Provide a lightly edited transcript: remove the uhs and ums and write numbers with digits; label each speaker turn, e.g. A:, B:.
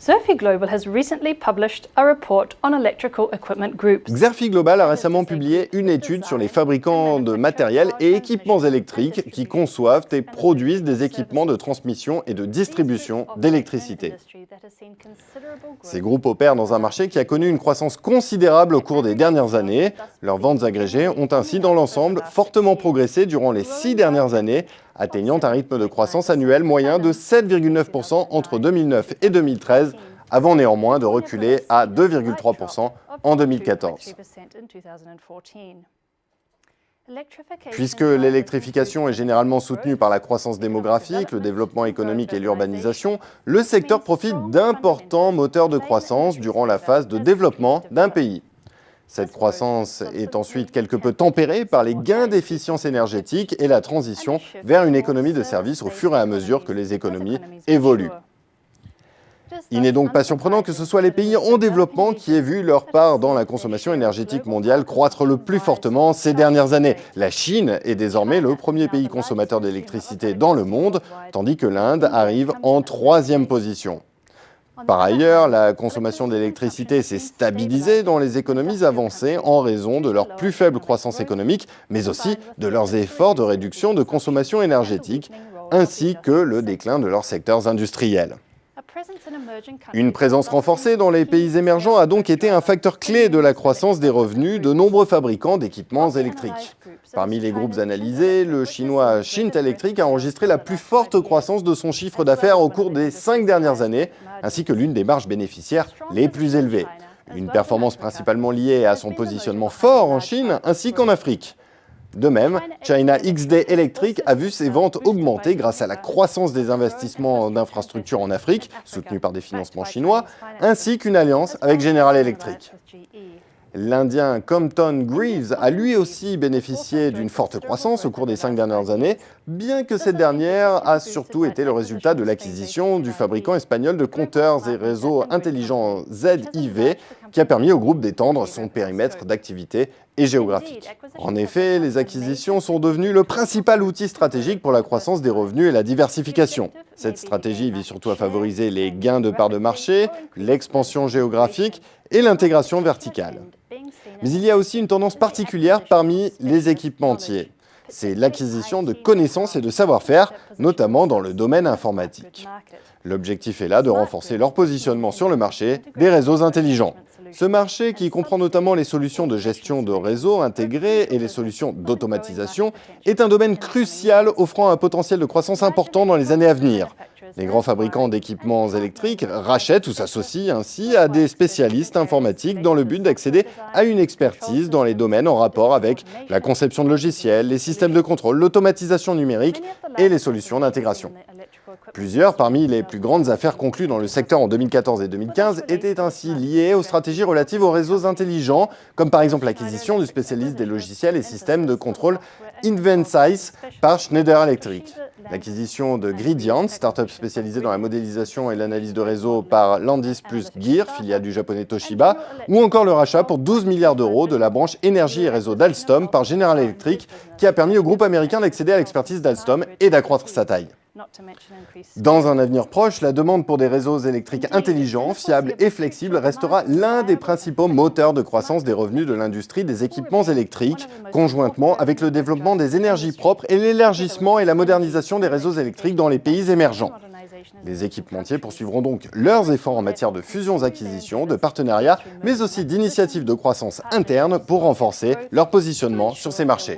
A: Xerfi Global has recently published a report on electrical equipment groups.
B: Xerfi Global a récemment publié une étude sur les fabricants de matériel et équipements électriques qui conçoivent et produisent des équipements de transmission et de distribution d'électricité. Ces groupes opèrent dans un marché qui a connu une croissance considérable au cours des dernières années. Leurs ventes agrégées ont ainsi dans l'ensemble fortement progressé durant les 6 dernières années, atteignant un rythme de croissance annuel moyen de 7,9% entre 2009 et 2013, avant néanmoins de reculer à 2,3% en 2014. Puisque l'électrification est généralement soutenue par la croissance démographique, le développement économique et l'urbanisation, le secteur profite d'importants moteurs de croissance durant la phase de développement d'un pays. Cette croissance est ensuite quelque peu tempérée par les gains d'efficience énergétique et la transition vers une économie de services au fur et à mesure que les économies évoluent. Il n'est donc pas surprenant que ce soit les pays en développement qui aient vu leur part dans la consommation énergétique mondiale croître le plus fortement ces dernières années. La Chine est désormais le premier pays consommateur d'électricité dans le monde, tandis que l'Inde arrive en 3e position. Par ailleurs, la consommation d'électricité s'est stabilisée dans les économies avancées en raison de leur plus faible croissance économique, mais aussi de leurs efforts de réduction de consommation énergétique, ainsi que le déclin de leurs secteurs industriels. Une présence renforcée dans les pays émergents a donc été un facteur clé de la croissance des revenus de nombreux fabricants d'équipements électriques. Parmi les groupes analysés, le chinois Shinta Electric a enregistré la plus forte croissance de son chiffre d'affaires au cours des 5 dernières années, ainsi que l'une des marges bénéficiaires les plus élevées. Une performance principalement liée à son positionnement fort en Chine ainsi qu'en Afrique. De même, China XD Electric a vu ses ventes augmenter grâce à la croissance des investissements d'infrastructures en Afrique, soutenus par des financements chinois, ainsi qu'une alliance avec General Electric. L'Indien Compton Greaves a lui aussi bénéficié d'une forte croissance au cours des 5 dernières années, bien que cette dernière a surtout été le résultat de l'acquisition du fabricant espagnol de compteurs et réseaux intelligents ZIV, qui a permis au groupe d'étendre son périmètre d'activité et géographique. En effet, les acquisitions sont devenues le principal outil stratégique pour la croissance des revenus et la diversification. Cette stratégie vise surtout à favoriser les gains de part de marché, l'expansion géographique et l'intégration verticale. Mais il y a aussi une tendance particulière parmi les équipementiers. C'est l'acquisition de connaissances et de savoir-faire, notamment dans le domaine informatique. L'objectif est là de renforcer leur positionnement sur le marché des réseaux intelligents. Ce marché, qui comprend notamment les solutions de gestion de réseaux intégrés et les solutions d'automatisation, est un domaine crucial offrant un potentiel de croissance important dans les années à venir. Les grands fabricants d'équipements électriques rachètent ou s'associent ainsi à des spécialistes informatiques dans le but d'accéder à une expertise dans les domaines en rapport avec la conception de logiciels, les systèmes de contrôle, l'automatisation numérique et les solutions d'intégration. Plusieurs parmi les plus grandes affaires conclues dans le secteur en 2014 et 2015 étaient ainsi liées aux stratégies relatives aux réseaux intelligents, comme par exemple l'acquisition du spécialiste des logiciels et systèmes de contrôle Invensys par Schneider Electric. L'acquisition de Gridient, start-up spécialisée dans la modélisation et l'analyse de réseau par Landis + Gyr, filiale du japonais Toshiba, ou encore le rachat pour 12 milliards d'euros de la branche énergie et réseau d'Alstom par General Electric, qui a permis au groupe américain d'accéder à l'expertise d'Alstom et d'accroître sa taille. Dans un avenir proche, la demande pour des réseaux électriques intelligents, fiables et flexibles restera l'un des principaux moteurs de croissance des revenus de l'industrie des équipements électriques, conjointement avec le développement des énergies propres et l'élargissement et la modernisation des réseaux électriques dans les pays émergents. Les équipementiers poursuivront donc leurs efforts en matière de fusions-acquisitions, de partenariats, mais aussi d'initiatives de croissance interne pour renforcer leur positionnement sur ces marchés.